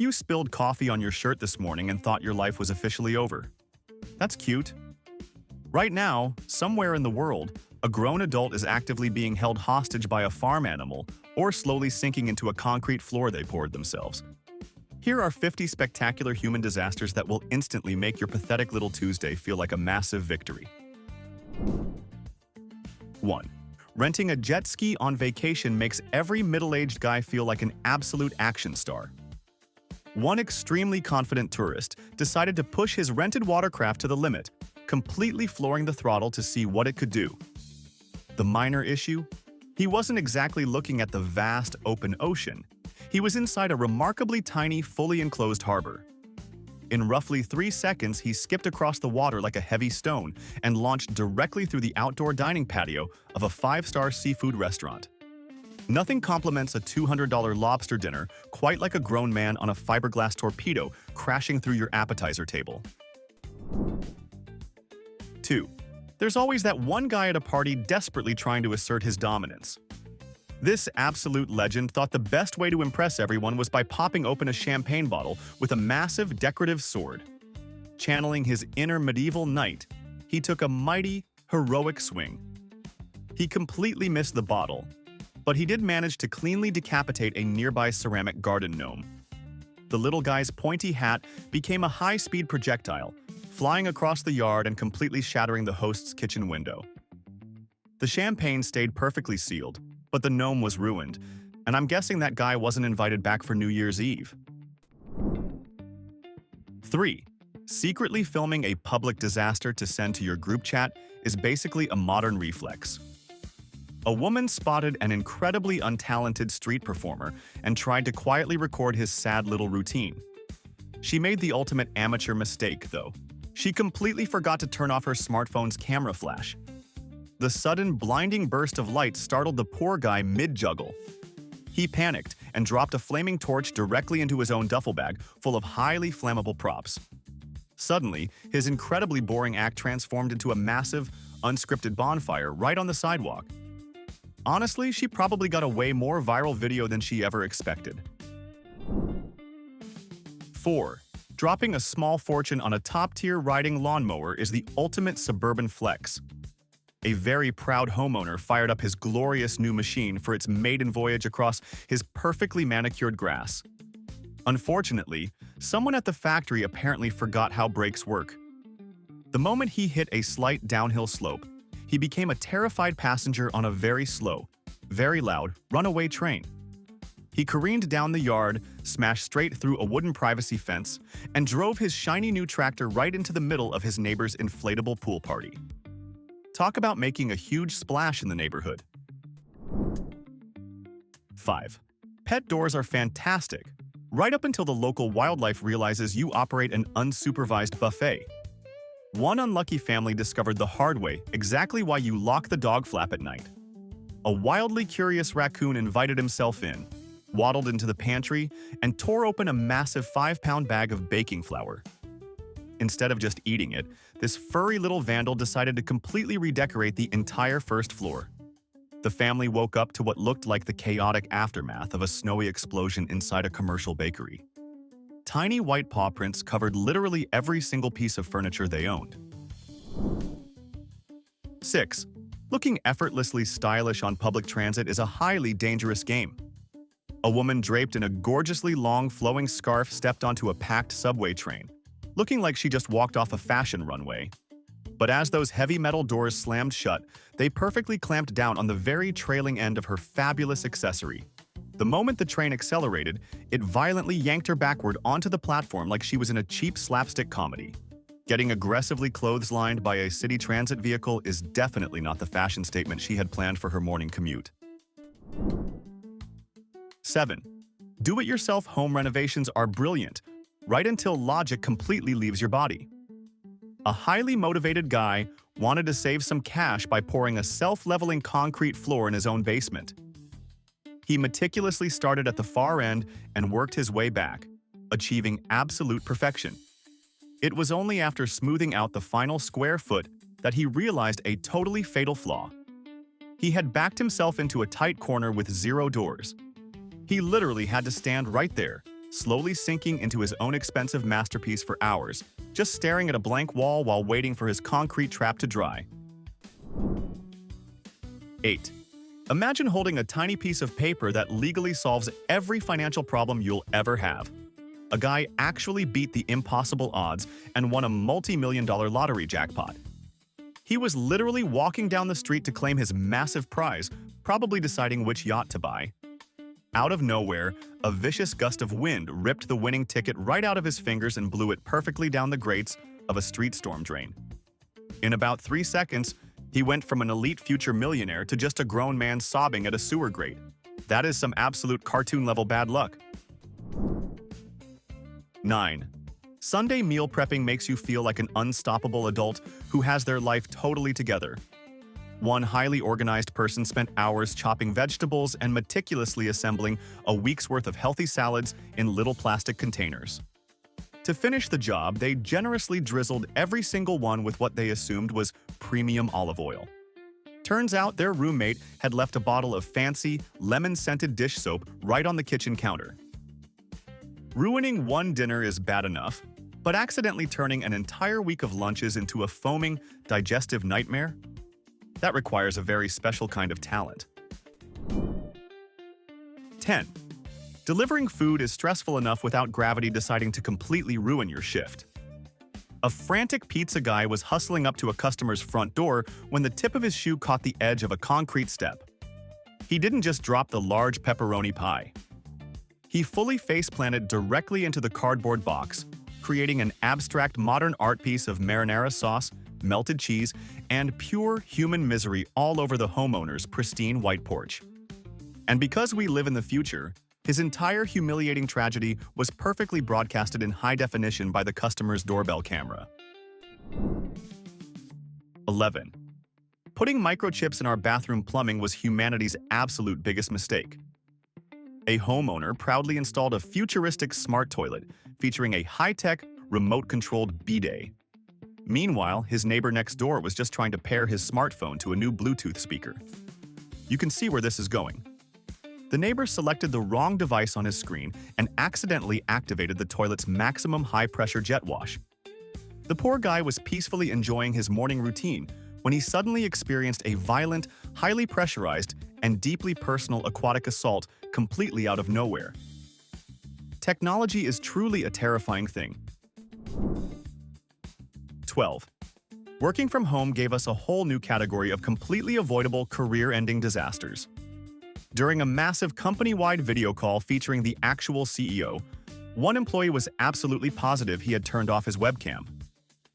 You spilled coffee on your shirt this morning and thought your life was officially over. That's cute. Right now, somewhere in the world, a grown adult is actively being held hostage by a farm animal or slowly sinking into a concrete floor they poured themselves. Here are 50 spectacular human disasters that will instantly make your pathetic little Tuesday feel like a massive victory. 1. Renting a jet ski on vacation makes every middle-aged guy feel like an absolute action star. One extremely confident tourist decided to push his rented watercraft to the limit, completely flooring the throttle to see what it could do. The minor issue? He wasn't exactly looking at the vast, open ocean. He was inside a remarkably tiny, fully enclosed harbor. In roughly 3 seconds, he skipped across the water like a heavy stone and launched directly through the outdoor dining patio of a 5-star seafood restaurant. Nothing compliments a $200 lobster dinner quite like a grown man on a fiberglass torpedo crashing through your appetizer table. 2. There's always that one guy at a party desperately trying to assert his dominance. This absolute legend thought the best way to impress everyone was by popping open a champagne bottle with a massive decorative sword. Channeling his inner medieval knight, he took a mighty, heroic swing. He completely missed the bottle, but he did manage to cleanly decapitate a nearby ceramic garden gnome. The little guy's pointy hat became a high-speed projectile, flying across the yard and completely shattering the host's kitchen window. The champagne stayed perfectly sealed, but the gnome was ruined, and I'm guessing that guy wasn't invited back for New Year's Eve. 3. Secretly filming a public disaster to send to your group chat is basically a modern reflex. A woman spotted an incredibly untalented street performer and tried to quietly record his sad little routine. She made the ultimate amateur mistake, though. She completely forgot to turn off her smartphone's camera flash. The sudden, blinding burst of light startled the poor guy mid-juggle. He panicked and dropped a flaming torch directly into his own duffel bag full of highly flammable props. Suddenly, his incredibly boring act transformed into a massive, unscripted bonfire right on the sidewalk. Honestly, she probably got a way more viral video than she ever expected. 4. Dropping a small fortune on a top-tier riding lawnmower is the ultimate suburban flex. A very proud homeowner fired up his glorious new machine for its maiden voyage across his perfectly manicured grass. Unfortunately, someone at the factory apparently forgot how brakes work. The moment he hit a slight downhill slope, he became a terrified passenger on a very slow, very loud, runaway train. He careened down the yard, smashed straight through a wooden privacy fence, and drove his shiny new tractor right into the middle of his neighbor's inflatable pool party. Talk about making a huge splash in the neighborhood. 5. Pet doors are fantastic, right up until the local wildlife realizes you operate an unsupervised buffet. One unlucky family discovered the hard way exactly why you lock the dog flap at night. A wildly curious raccoon invited himself in, waddled into the pantry, and tore open a massive 5-pound bag of baking flour. Instead of just eating it, this furry little vandal decided to completely redecorate the entire first floor. The family woke up to what looked like the chaotic aftermath of a snowy explosion inside a commercial bakery. Tiny white paw prints covered literally every single piece of furniture they owned. 6. Looking effortlessly stylish on public transit is a highly dangerous game. A woman draped in a gorgeously long flowing scarf stepped onto a packed subway train, looking like she just walked off a fashion runway. But as those heavy metal doors slammed shut, they perfectly clamped down on the very trailing end of her fabulous accessory. The moment the train accelerated, it violently yanked her backward onto the platform like she was in a cheap slapstick comedy. Getting aggressively clotheslined by a city transit vehicle is definitely not the fashion statement she had planned for her morning commute. 7. Do-it-yourself home renovations are brilliant, right until logic completely leaves your body. A highly motivated guy wanted to save some cash by pouring a self-leveling concrete floor in his own basement. He meticulously started at the far end and worked his way back, achieving absolute perfection. It was only after smoothing out the final square foot that he realized a totally fatal flaw. He had backed himself into a tight corner with 0 doors. He literally had to stand right there, slowly sinking into his own expensive masterpiece for hours, just staring at a blank wall while waiting for his concrete trap to dry. 8. Imagine holding a tiny piece of paper that legally solves every financial problem you'll ever have. A guy actually beat the impossible odds and won a multi-million-dollar lottery jackpot. He was literally walking down the street to claim his massive prize, probably deciding which yacht to buy. Out of nowhere, a vicious gust of wind ripped the winning ticket right out of his fingers and blew it perfectly down the grates of a street storm drain. In about 3 seconds, he went from an elite future millionaire to just a grown man sobbing at a sewer grate. That is some absolute cartoon-level bad luck. 9. Sunday meal prepping makes you feel like an unstoppable adult who has their life totally together. One highly organized person spent hours chopping vegetables and meticulously assembling a week's worth of healthy salads in little plastic containers. To finish the job, they generously drizzled every single one with what they assumed was premium olive oil. Turns out their roommate had left a bottle of fancy, lemon-scented dish soap right on the kitchen counter. Ruining one dinner is bad enough, but accidentally turning an entire week of lunches into a foaming, digestive nightmare? That requires a very special kind of talent. 10. Delivering food is stressful enough without gravity deciding to completely ruin your shift. A frantic pizza guy was hustling up to a customer's front door when the tip of his shoe caught the edge of a concrete step. He didn't just drop the large pepperoni pie. He fully face-planted directly into the cardboard box, creating an abstract modern art piece of marinara sauce, melted cheese, and pure human misery all over the homeowner's pristine white porch. And because we live in the future, his entire humiliating tragedy was perfectly broadcasted in high definition by the customer's doorbell camera. 11. Putting microchips in our bathroom plumbing was humanity's absolute biggest mistake. A homeowner proudly installed a futuristic smart toilet featuring a high-tech, remote-controlled bidet. Meanwhile, his neighbor next door was just trying to pair his smartphone to a new Bluetooth speaker. You can see where this is going. The neighbor selected the wrong device on his screen and accidentally activated the toilet's maximum high-pressure jet wash. The poor guy was peacefully enjoying his morning routine when he suddenly experienced a violent, highly pressurized, and deeply personal aquatic assault completely out of nowhere. Technology is truly a terrifying thing. 12. Working from home gave us a whole new category of completely avoidable career-ending disasters. During a massive company-wide video call featuring the actual CEO, one employee was absolutely positive he had turned off his webcam.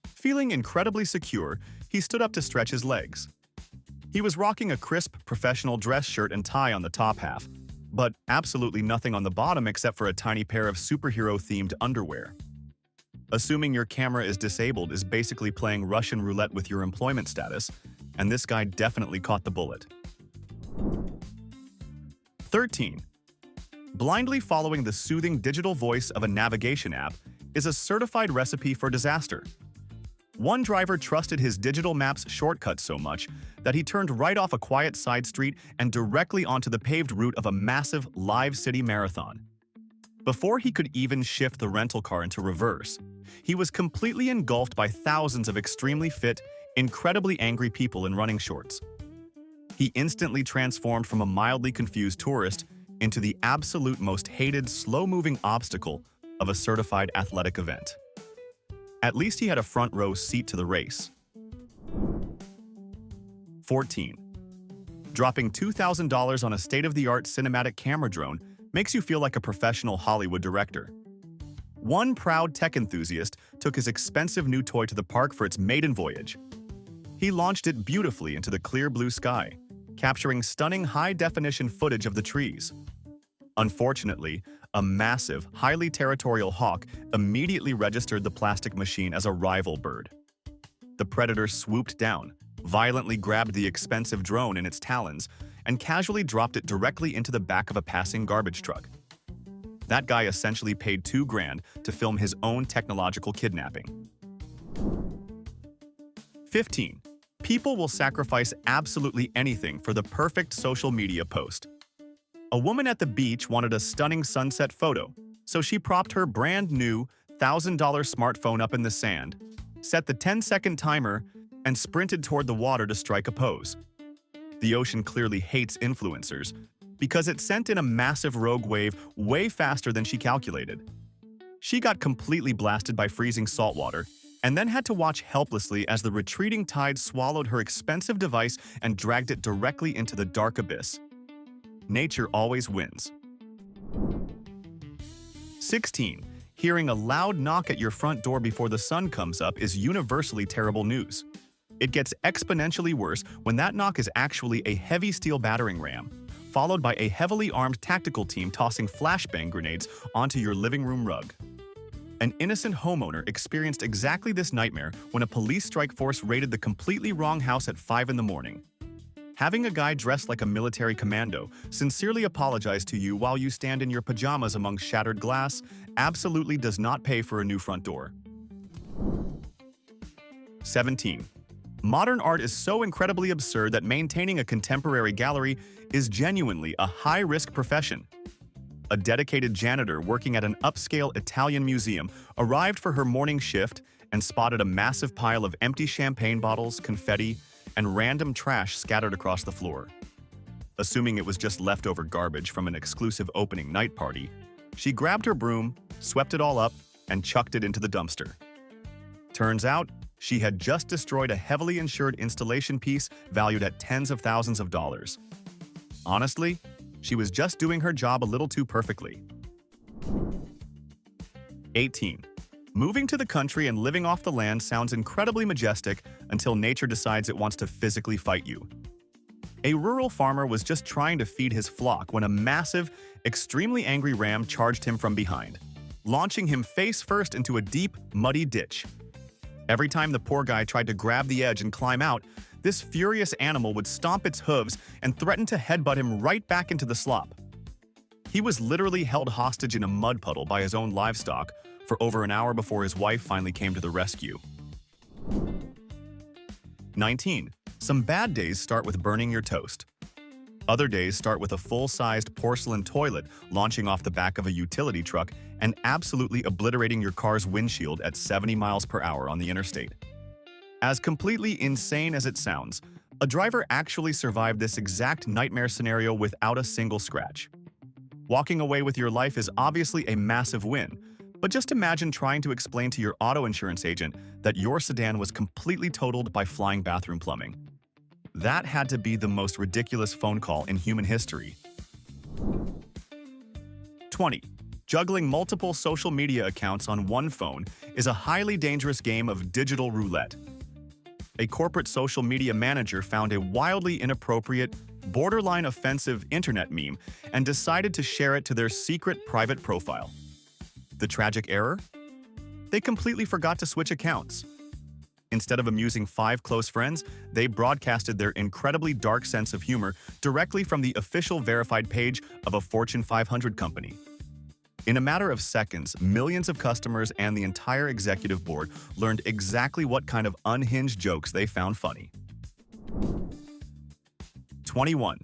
Feeling incredibly secure, he stood up to stretch his legs. He was rocking a crisp, professional dress shirt and tie on the top half, but absolutely nothing on the bottom except for a tiny pair of superhero-themed underwear. Assuming your camera is disabled is basically playing Russian roulette with your employment status, and this guy definitely caught the bullet. 13. Blindly following the soothing digital voice of a navigation app is a certified recipe for disaster. One driver trusted his digital map's shortcuts so much that he turned right off a quiet side street and directly onto the paved route of a massive live city marathon. Before he could even shift the rental car into reverse, he was completely engulfed by thousands of extremely fit, incredibly angry people in running shorts. He instantly transformed from a mildly confused tourist into the absolute most hated, slow-moving obstacle of a certified athletic event. At least he had a front row seat to the race. 14. Dropping $2,000 on a state-of-the-art cinematic camera drone makes you feel like a professional Hollywood director. One proud tech enthusiast took his expensive new toy to the park for its maiden voyage. He launched it beautifully into the clear blue sky, capturing stunning high-definition footage of the trees. Unfortunately, a massive, highly territorial hawk immediately registered the plastic machine as a rival bird. The predator swooped down, violently grabbed the expensive drone in its talons, and casually dropped it directly into the back of a passing garbage truck. That guy essentially paid $2,000 to film his own technological kidnapping. 15. People will sacrifice absolutely anything for the perfect social media post. A woman at the beach wanted a stunning sunset photo, So she propped her brand new $1,000 smartphone up in the sand, set the 10-second timer, and sprinted toward the water to strike a pose. The ocean clearly hates influencers because it sent in a massive rogue wave way faster than she calculated. She got completely blasted by freezing saltwater and then had to watch helplessly as the retreating tide swallowed her expensive device and dragged it directly into the dark abyss. Nature always wins. 16. Hearing a loud knock at your front door before the sun comes up is universally terrible news. It gets exponentially worse when that knock is actually a heavy steel battering ram, followed by a heavily armed tactical team tossing flashbang grenades onto your living room rug. An innocent homeowner experienced exactly this nightmare when a police strike force raided the completely wrong house at 5 in the morning. Having a guy dressed like a military commando sincerely apologize to you while you stand in your pajamas among shattered glass absolutely does not pay for a new front door. 17. Modern art is so incredibly absurd that maintaining a contemporary gallery is genuinely a high-risk profession. A dedicated janitor working at an upscale Italian museum arrived for her morning shift and spotted a massive pile of empty champagne bottles, confetti, and random trash scattered across the floor. Assuming it was just leftover garbage from an exclusive opening night party, she grabbed her broom, swept it all up, and chucked it into the dumpster. Turns out, she had just destroyed a heavily insured installation piece valued at tens of thousands of dollars. Honestly, she was just doing her job a little too perfectly. 18. Moving to the country and living off the land sounds incredibly majestic until nature decides it wants to physically fight you. A rural farmer was just trying to feed his flock when a massive, extremely angry ram charged him from behind, launching him face first into a deep, muddy ditch. Every time the poor guy tried to grab the edge and climb out, this furious animal would stomp its hooves and threaten to headbutt him right back into the slop. He was literally held hostage in a mud puddle by his own livestock for over an hour before his wife finally came to the rescue. 19. Some bad days start with burning your toast. Other days start with a full-sized porcelain toilet launching off the back of a utility truck and absolutely obliterating your car's windshield at 70 miles per hour on the interstate. As completely insane as it sounds, a driver actually survived this exact nightmare scenario without a single scratch. Walking away with your life is obviously a massive win, but just imagine trying to explain to your auto insurance agent that your sedan was completely totaled by flying bathroom plumbing. That had to be the most ridiculous phone call in human history. 20. Juggling multiple social media accounts on one phone is a highly dangerous game of digital roulette. A corporate social media manager found a wildly inappropriate, borderline offensive internet meme and decided to share it to their secret private profile. The tragic error? They completely forgot to switch accounts. Instead of amusing 5 close friends, they broadcasted their incredibly dark sense of humor directly from the official verified page of a Fortune 500 company. In a matter of seconds, millions of customers and the entire executive board learned exactly what kind of unhinged jokes they found funny. 21.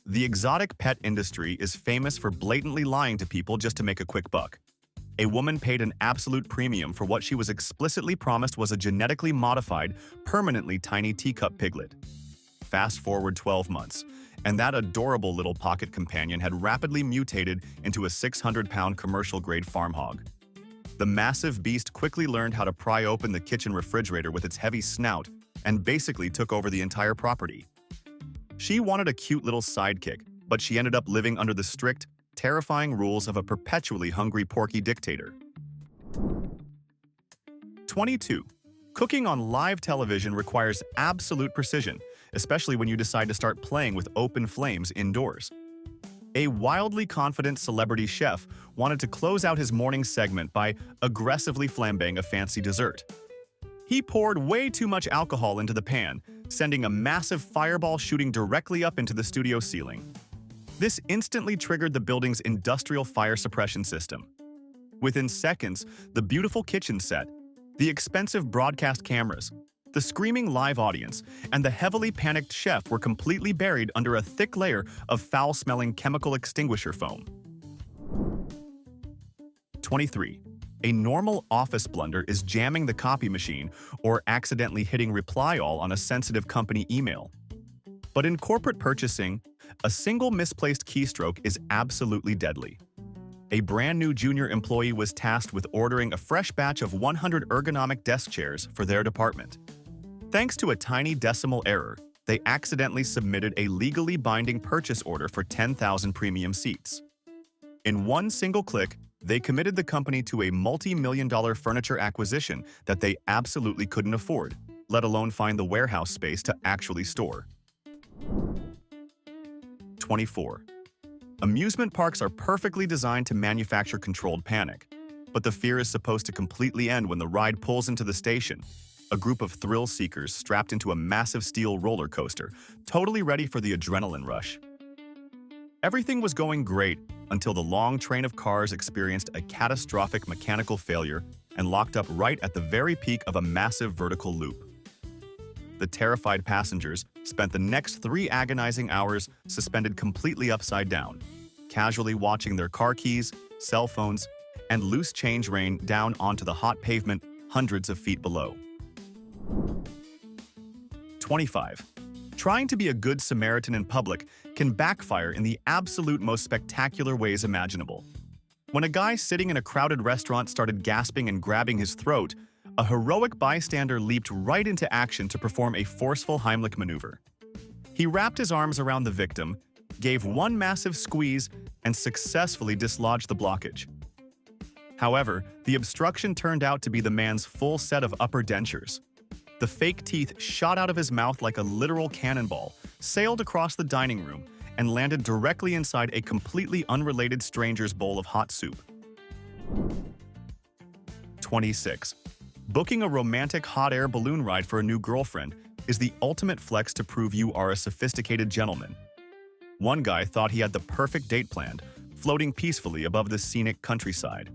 The exotic pet industry is famous for blatantly lying to people just to make a quick buck. A woman paid an absolute premium for what she was explicitly promised was a genetically modified, permanently tiny teacup piglet. Fast forward 12 months, and that adorable little pocket companion had rapidly mutated into a 600-pound commercial-grade farm hog. The massive beast quickly learned how to pry open the kitchen refrigerator with its heavy snout and basically took over the entire property. She wanted a cute little sidekick, but she ended up living under the strict, terrifying rules of a perpetually hungry porky dictator. 22. Cooking on live television requires absolute precision, especially when you decide to start playing with open flames indoors. A wildly confident celebrity chef wanted to close out his morning segment by aggressively flambeing a fancy dessert. He poured way too much alcohol into the pan, sending a massive fireball shooting directly up into the studio ceiling. This instantly triggered the building's industrial fire suppression system. Within seconds, the beautiful kitchen set, the expensive broadcast cameras, the screaming live audience, and the heavily panicked chef were completely buried under a thick layer of foul-smelling chemical extinguisher foam. 23. A normal office blunder is jamming the copy machine or accidentally hitting reply all on a sensitive company email. But in corporate purchasing, a single misplaced keystroke is absolutely deadly. A brand new junior employee was tasked with ordering a fresh batch of 100 ergonomic desk chairs for their department. Thanks to a tiny decimal error, they accidentally submitted a legally binding purchase order for 10,000 premium seats. In one single click, they committed the company to a multi-million-dollar furniture acquisition that they absolutely couldn't afford, let alone find the warehouse space to actually store. 24. Amusement parks are perfectly designed to manufacture controlled panic, but the fear is supposed to completely end when the ride pulls into the station. A group of thrill seekers strapped into a massive steel roller coaster, totally ready for the adrenaline rush. Everything was going great until the long train of cars experienced a catastrophic mechanical failure and locked up right at the very peak of a massive vertical loop. The terrified passengers spent the next 3 agonizing hours suspended completely upside down, casually watching their car keys, cell phones, and loose change rain down onto the hot pavement hundreds of feet below. 25. Trying to be a good Samaritan in public can backfire in the absolute most spectacular ways imaginable. When a guy sitting in a crowded restaurant started gasping and grabbing his throat, a heroic bystander leaped right into action to perform a forceful Heimlich maneuver. He wrapped his arms around the victim, gave one massive squeeze, and successfully dislodged the blockage. However, the obstruction turned out to be the man's full set of upper dentures. The fake teeth shot out of his mouth like a literal cannonball, sailed across the dining room, and landed directly inside a completely unrelated stranger's bowl of hot soup. 26. Booking a romantic hot air balloon ride for a new girlfriend is the ultimate flex to prove you are a sophisticated gentleman. One guy thought he had the perfect date planned, floating peacefully above the scenic countryside.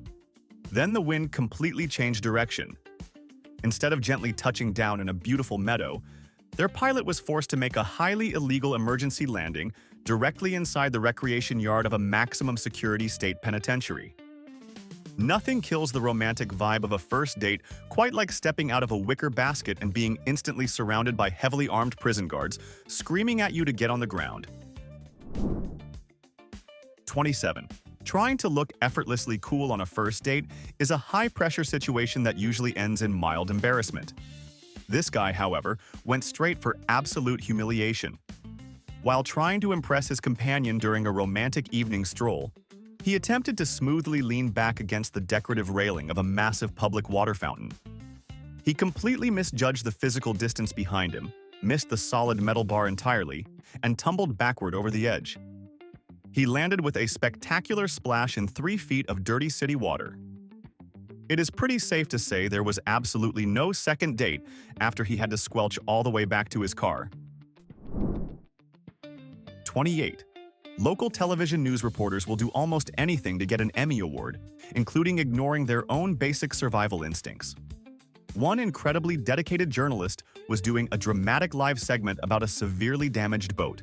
Then the wind completely changed direction. Instead of gently touching down in a beautiful meadow, their pilot was forced to make a highly illegal emergency landing directly inside the recreation yard of a maximum security state penitentiary. Nothing kills the romantic vibe of a first date quite like stepping out of a wicker basket and being instantly surrounded by heavily armed prison guards screaming at you to get on the ground. 27. Trying to look effortlessly cool on a first date is a high-pressure situation that usually ends in mild embarrassment. This guy, however, went straight for absolute humiliation. While trying to impress his companion during a romantic evening stroll, he attempted to smoothly lean back against the decorative railing of a massive public water fountain. He completely misjudged the physical distance behind him, missed the solid metal bar entirely, and tumbled backward over the edge. He landed with a spectacular splash in 3 feet of dirty city water. It is pretty safe to say there was absolutely no second date after he had to squelch all the way back to his car. 28. Local television news reporters will do almost anything to get an Emmy Award, including ignoring their own basic survival instincts. One incredibly dedicated journalist was doing a dramatic live segment about a severely damaged boat.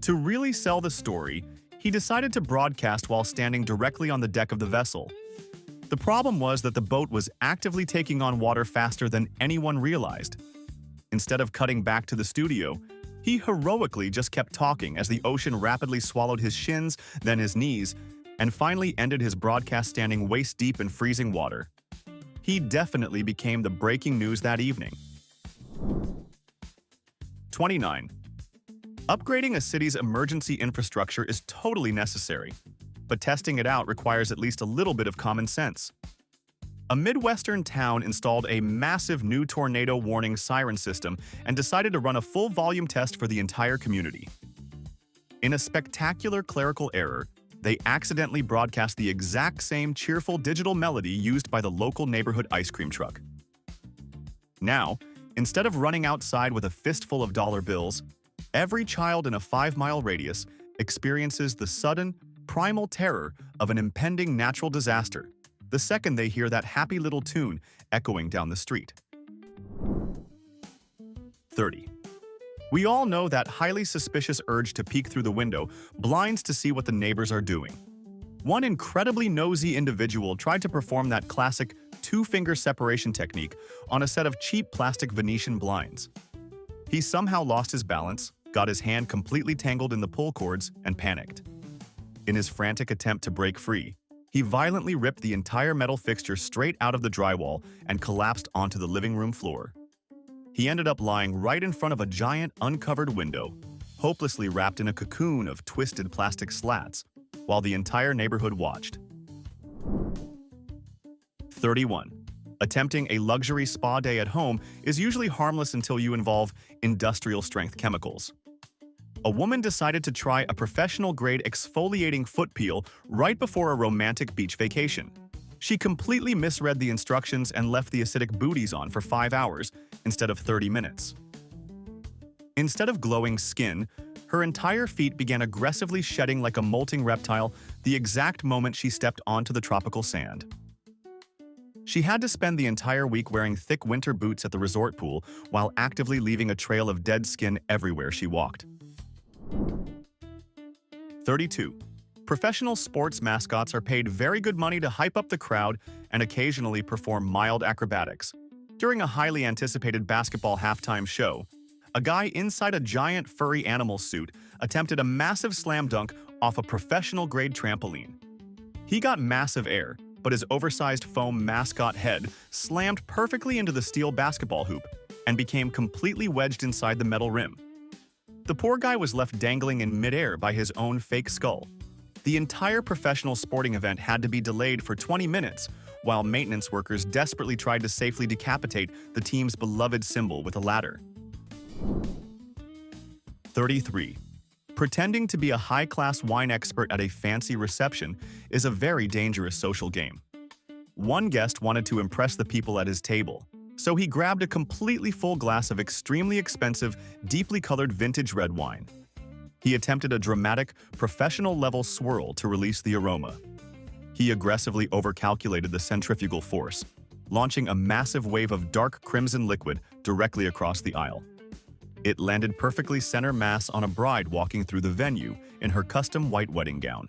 To really sell the story, he decided to broadcast while standing directly on the deck of the vessel. The problem was that the boat was actively taking on water faster than anyone realized. Instead of cutting back to the studio, he heroically just kept talking as the ocean rapidly swallowed his shins, then his knees, and finally ended his broadcast standing waist-deep in freezing water. He definitely became the breaking news that evening. 29. Upgrading a city's emergency infrastructure is totally necessary, but testing it out requires at least a little bit of common sense. A Midwestern town installed a massive new tornado warning siren system and decided to run a full-volume test for the entire community. In a spectacular clerical error, they accidentally broadcast the exact same cheerful digital melody used by the local neighborhood ice cream truck. Now, instead of running outside with a fistful of dollar bills, every child in a 5-mile radius experiences the sudden, primal terror of an impending natural disaster the second they hear that happy little tune echoing down the street. 30. We all know that highly suspicious urge to peek through the window blinds to see what the neighbors are doing. One incredibly nosy individual tried to perform that classic two-finger separation technique on a set of cheap plastic Venetian blinds. He somehow lost his balance, got his hand completely tangled in the pull cords, and panicked. In his frantic attempt to break free, he violently ripped the entire metal fixture straight out of the drywall and collapsed onto the living room floor. He ended up lying right in front of a giant uncovered window, hopelessly wrapped in a cocoon of twisted plastic slats, while the entire neighborhood watched. 31. Attempting a luxury spa day at home is usually harmless until you involve industrial-strength chemicals. A woman decided to try a professional-grade exfoliating foot peel right before a romantic beach vacation. She completely misread the instructions and left the acidic booties on for 5 hours instead of 30 minutes. Instead of glowing skin, her entire feet began aggressively shedding like a molting reptile the exact moment she stepped onto the tropical sand. She had to spend the entire week wearing thick winter boots at the resort pool while actively leaving a trail of dead skin everywhere she walked. 32. Professional sports mascots are paid very good money to hype up the crowd and occasionally perform mild acrobatics. During a highly anticipated basketball halftime show, a guy inside a giant furry animal suit attempted a massive slam dunk off a professional-grade trampoline. He got massive air, but his oversized foam mascot head slammed perfectly into the steel basketball hoop and became completely wedged inside the metal rim. The poor guy was left dangling in midair by his own fake skull. The entire professional sporting event had to be delayed for 20 minutes, while maintenance workers desperately tried to safely decapitate the team's beloved symbol with a ladder. 33. Pretending to be a high-class wine expert at a fancy reception is a very dangerous social game. One guest wanted to impress the people at his table, so he grabbed a completely full glass of extremely expensive, deeply colored vintage red wine. He attempted a dramatic, professional-level swirl to release the aroma. He aggressively overcalculated the centrifugal force, launching a massive wave of dark crimson liquid directly across the aisle. It landed perfectly center mass on a bride walking through the venue in her custom white wedding gown.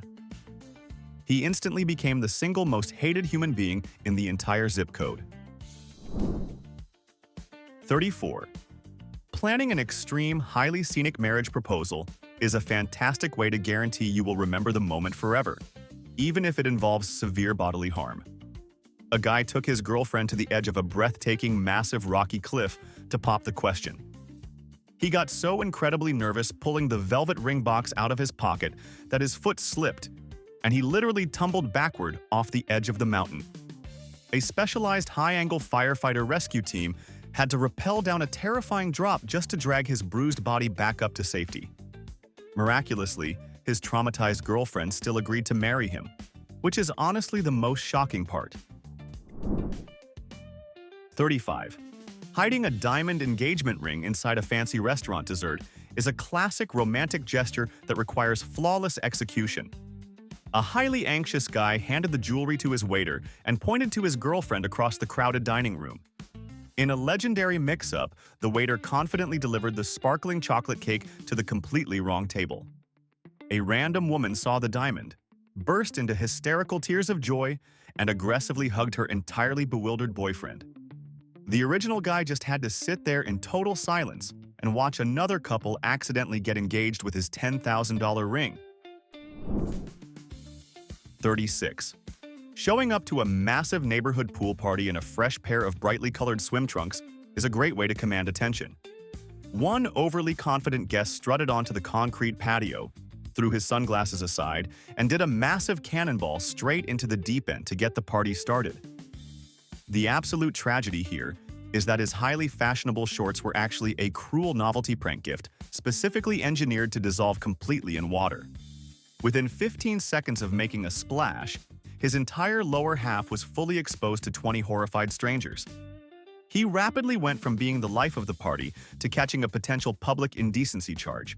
He instantly became the single most hated human being in the entire zip code. 34. Planning an extreme, highly scenic marriage proposal is a fantastic way to guarantee you will remember the moment forever, even if it involves severe bodily harm. A guy took his girlfriend to the edge of a breathtaking, massive rocky cliff to pop the question. He got so incredibly nervous pulling the velvet ring box out of his pocket that his foot slipped, and he literally tumbled backward off the edge of the mountain. A specialized high-angle firefighter rescue team had to rappel down a terrifying drop just to drag his bruised body back up to safety. Miraculously, his traumatized girlfriend still agreed to marry him, which is honestly the most shocking part. 35. Hiding a diamond engagement ring inside a fancy restaurant dessert is a classic romantic gesture that requires flawless execution. A highly anxious guy handed the jewelry to his waiter and pointed to his girlfriend across the crowded dining room. In a legendary mix-up, the waiter confidently delivered the sparkling chocolate cake to the completely wrong table. A random woman saw the diamond, burst into hysterical tears of joy, and aggressively hugged her entirely bewildered boyfriend. The original guy just had to sit there in total silence and watch another couple accidentally get engaged with his $10,000 ring. 36. Showing up to a massive neighborhood pool party in a fresh pair of brightly colored swim trunks is a great way to command attention. One overly confident guest strutted onto the concrete patio, threw his sunglasses aside, and did a massive cannonball straight into the deep end to get the party started. The absolute tragedy here is that his highly fashionable shorts were actually a cruel novelty prank gift, specifically engineered to dissolve completely in water. Within 15 seconds of making a splash, his entire lower half was fully exposed to 20 horrified strangers. He rapidly went from being the life of the party to catching a potential public indecency charge.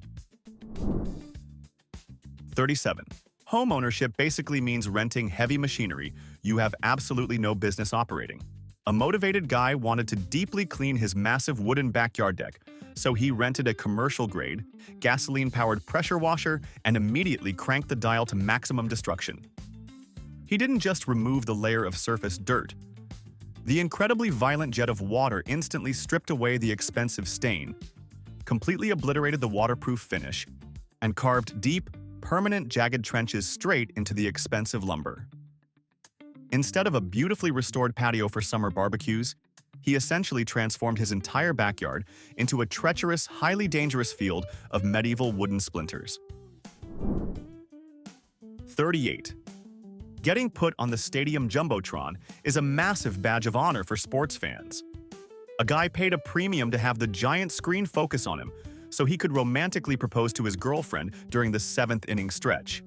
37. Home ownership basically means renting heavy machinery you have absolutely no business operating. A motivated guy wanted to deeply clean his massive wooden backyard deck, so he rented a commercial-grade, gasoline-powered pressure washer and immediately cranked the dial to maximum destruction. He didn't just remove the layer of surface dirt. The incredibly violent jet of water instantly stripped away the expensive stain, completely obliterated the waterproof finish, and carved deep, permanent jagged trenches straight into the expensive lumber. Instead of a beautifully restored patio for summer barbecues, he essentially transformed his entire backyard into a treacherous, highly dangerous field of medieval wooden splinters. 38. Getting put on the stadium jumbotron is a massive badge of honor for sports fans. A guy paid a premium to have the giant screen focus on him so he could romantically propose to his girlfriend during the 7th inning stretch.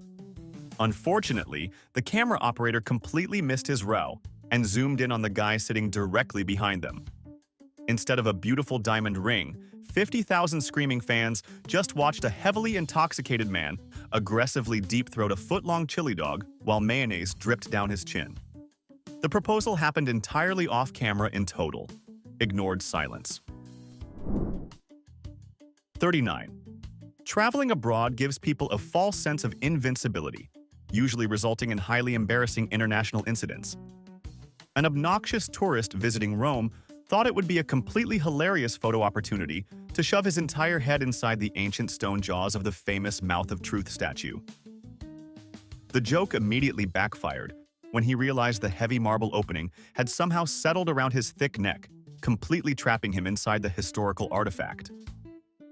Unfortunately, the camera operator completely missed his row and zoomed in on the guy sitting directly behind them. Instead of a beautiful diamond ring, 50,000 screaming fans just watched a heavily intoxicated man aggressively deep-throat a foot-long chili dog while mayonnaise dripped down his chin. The proposal happened entirely off-camera in total. Ignored silence. 39. Traveling abroad gives people a false sense of invincibility, usually resulting in highly embarrassing international incidents. An obnoxious tourist visiting Rome thought it would be a completely hilarious photo opportunity to shove his entire head inside the ancient stone jaws of the famous Mouth of Truth statue. The joke immediately backfired when he realized the heavy marble opening had somehow settled around his thick neck, completely trapping him inside the historical artifact.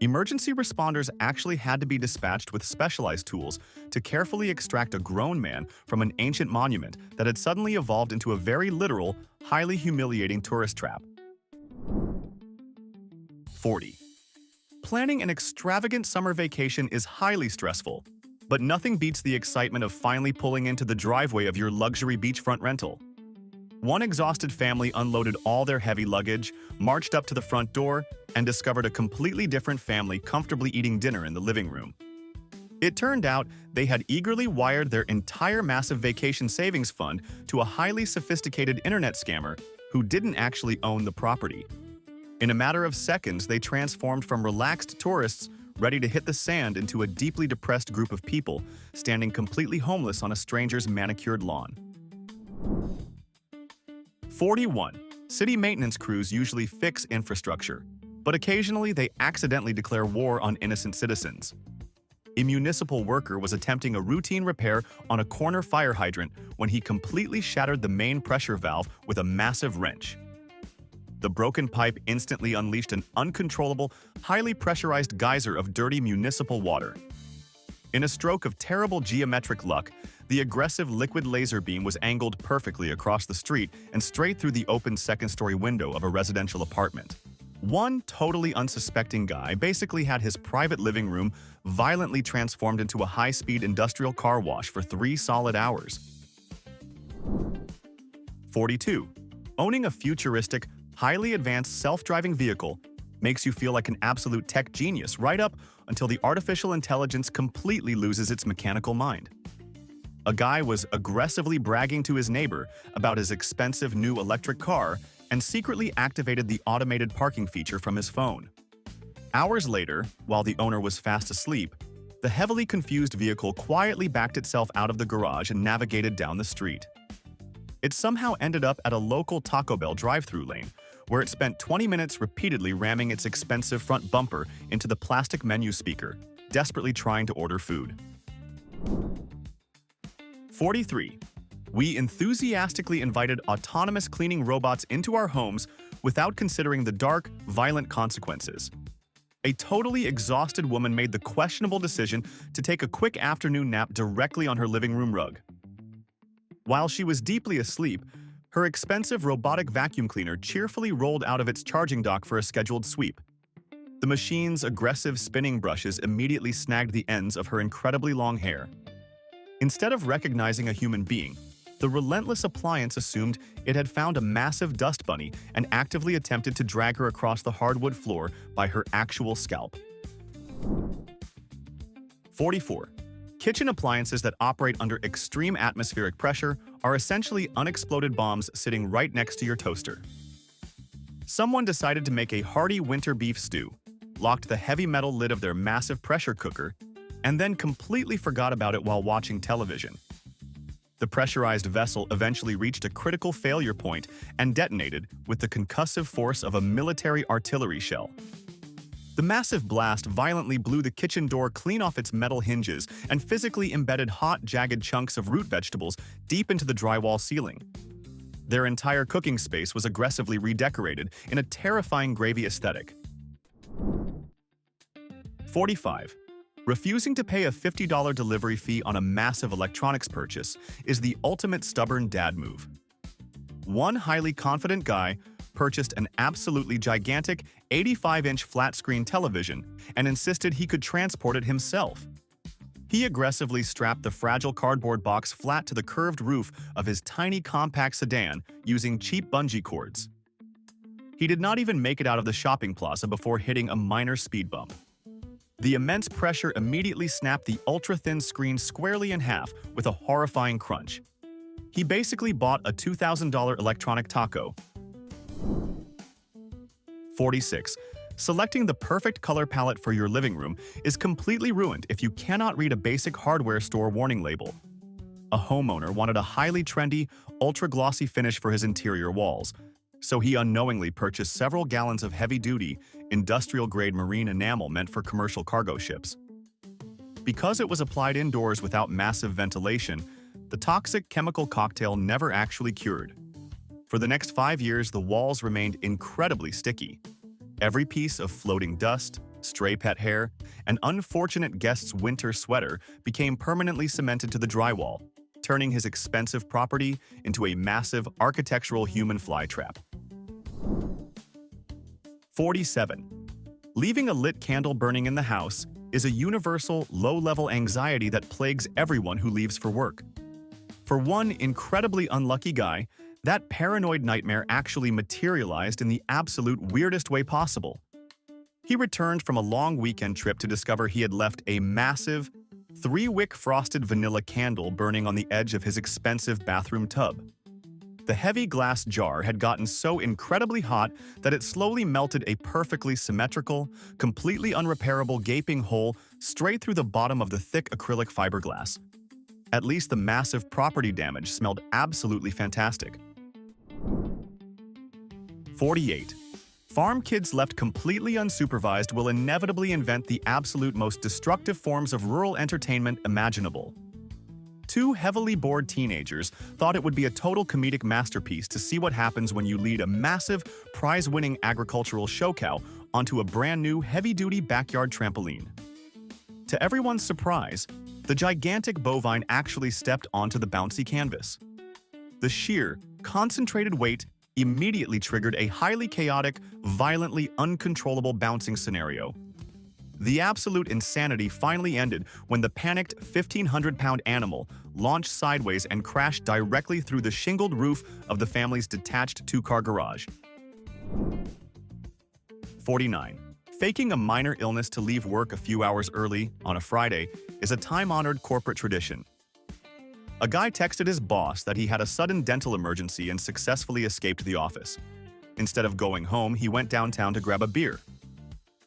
Emergency responders actually had to be dispatched with specialized tools to carefully extract a grown man from an ancient monument that had suddenly evolved into a very literal, highly humiliating tourist trap. 40. Planning an extravagant summer vacation is highly stressful, but nothing beats the excitement of finally pulling into the driveway of your luxury beachfront rental. One exhausted family unloaded all their heavy luggage, marched up to the front door, and discovered a completely different family comfortably eating dinner in the living room. It turned out they had eagerly wired their entire massive vacation savings fund to a highly sophisticated internet scammer who didn't actually own the property. In a matter of seconds, they transformed from relaxed tourists ready to hit the sand into a deeply depressed group of people standing completely homeless on a stranger's manicured lawn. 41. City maintenance crews usually fix infrastructure, but occasionally they accidentally declare war on innocent citizens. A municipal worker was attempting a routine repair on a corner fire hydrant when he completely shattered the main pressure valve with a massive wrench. The broken pipe instantly unleashed an uncontrollable, highly pressurized geyser of dirty municipal water. In a stroke of terrible geometric luck, the aggressive liquid laser beam was angled perfectly across the street and straight through the open second-story window of a residential apartment. One totally unsuspecting guy basically had his private living room violently transformed into a high-speed industrial car wash for 3 solid hours. 42. Owning a futuristic, highly advanced self-driving vehicle makes you feel like an absolute tech genius right up until the artificial intelligence completely loses its mechanical mind. A guy was aggressively bragging to his neighbor about his expensive new electric car and secretly activated the automated parking feature from his phone. Hours later, while the owner was fast asleep, the heavily confused vehicle quietly backed itself out of the garage and navigated down the street. It somehow ended up at a local Taco Bell drive-thru lane, where it spent 20 minutes repeatedly ramming its expensive front bumper into the plastic menu speaker, desperately trying to order food. 43. We enthusiastically invited autonomous cleaning robots into our homes without considering the dark, violent consequences. A totally exhausted woman made the questionable decision to take a quick afternoon nap directly on her living room rug. While she was deeply asleep, her expensive robotic vacuum cleaner cheerfully rolled out of its charging dock for a scheduled sweep. The machine's aggressive spinning brushes immediately snagged the ends of her incredibly long hair. Instead of recognizing a human being, the relentless appliance assumed it had found a massive dust bunny and actively attempted to drag her across the hardwood floor by her actual scalp. 44. Kitchen appliances that operate under extreme atmospheric pressure are essentially unexploded bombs sitting right next to your toaster. Someone decided to make a hearty winter beef stew, locked the heavy metal lid of their massive pressure cooker, and then completely forgot about it while watching television. The pressurized vessel eventually reached a critical failure point and detonated with the concussive force of a military artillery shell. The massive blast violently blew the kitchen door clean off its metal hinges and physically embedded hot, jagged chunks of root vegetables deep into the drywall ceiling. Their entire cooking space was aggressively redecorated in a terrifying gravy aesthetic. 45. Refusing to pay a $50 delivery fee on a massive electronics purchase is the ultimate stubborn dad move. One highly confident guy purchased an absolutely gigantic 85-inch flat-screen television and insisted he could transport it himself. He aggressively strapped the fragile cardboard box flat to the curved roof of his tiny compact sedan using cheap bungee cords. He did not even make it out of the shopping plaza before hitting a minor speed bump. The immense pressure immediately snapped the ultra-thin screen squarely in half with a horrifying crunch. He basically bought a $2,000 electronic taco. 46. Selecting the perfect color palette for your living room is completely ruined if you cannot read a basic hardware store warning label. A homeowner wanted a highly trendy, ultra-glossy finish for his interior walls, so he unknowingly purchased several gallons of heavy-duty, industrial-grade marine enamel meant for commercial cargo ships. Because it was applied indoors without massive ventilation, the toxic chemical cocktail never actually cured. For the next 5 years, the walls remained incredibly sticky. Every piece of floating dust, stray pet hair, and unfortunate guest's winter sweater became permanently cemented to the drywall, turning his expensive property into a massive architectural human flytrap. 47. Leaving a lit candle burning in the house is a universal, low-level anxiety that plagues everyone who leaves for work. For one incredibly unlucky guy, that paranoid nightmare actually materialized in the absolute weirdest way possible. He returned from a long weekend trip to discover he had left a massive, 3-wick frosted vanilla candle burning on the edge of his expensive bathroom tub. The heavy glass jar had gotten so incredibly hot that it slowly melted a perfectly symmetrical, completely unrepairable gaping hole straight through the bottom of the thick acrylic fiberglass. At least the massive property damage smelled absolutely fantastic. 48. Farm kids left completely unsupervised will inevitably invent the absolute most destructive forms of rural entertainment imaginable. 2 heavily bored teenagers thought it would be a total comedic masterpiece to see what happens when you lead a massive, prize-winning agricultural show cow onto a brand-new, heavy-duty backyard trampoline. To everyone's surprise, the gigantic bovine actually stepped onto the bouncy canvas. The sheer, concentrated weight immediately triggered a highly chaotic, violently uncontrollable bouncing scenario. The absolute insanity finally ended when the panicked 1,500-pound animal launched sideways and crashed directly through the shingled roof of the family's detached 2-car garage. 49. Faking a minor illness to leave work a few hours early on a Friday is a time-honored corporate tradition. A guy texted his boss that he had a sudden dental emergency and successfully escaped the office. Instead of going home, he went downtown to grab a beer.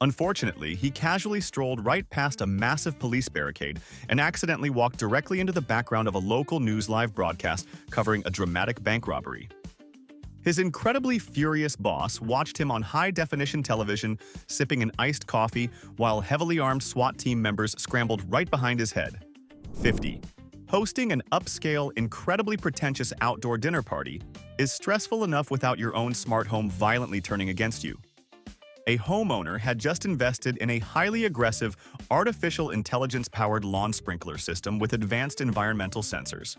Unfortunately, he casually strolled right past a massive police barricade and accidentally walked directly into the background of a local news live broadcast covering a dramatic bank robbery. His incredibly furious boss watched him on high-definition television, sipping an iced coffee while heavily armed SWAT team members scrambled right behind his head. 50. Hosting an upscale, incredibly pretentious outdoor dinner party is stressful enough without your own smart home violently turning against you. A homeowner had just invested in a highly aggressive, artificial intelligence-powered lawn sprinkler system with advanced environmental sensors.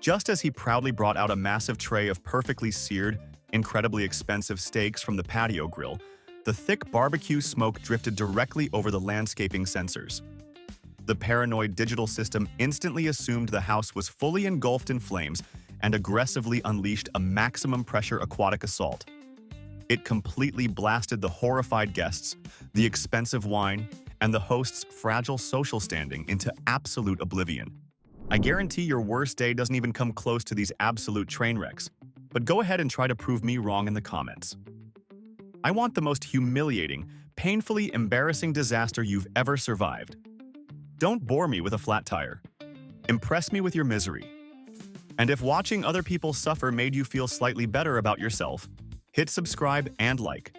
Just as he proudly brought out a massive tray of perfectly seared, incredibly expensive steaks from the patio grill, the thick barbecue smoke drifted directly over the landscaping sensors. The paranoid digital system instantly assumed the house was fully engulfed in flames and aggressively unleashed a maximum pressure aquatic assault. It completely blasted the horrified guests, the expensive wine, and the host's fragile social standing into absolute oblivion. I guarantee your worst day doesn't even come close to these absolute train wrecks, but go ahead and try to prove me wrong in the comments. I want the most humiliating, painfully embarrassing disaster you've ever survived. Don't bore me with a flat tire. Impress me with your misery. And if watching other people suffer made you feel slightly better about yourself, hit subscribe and like.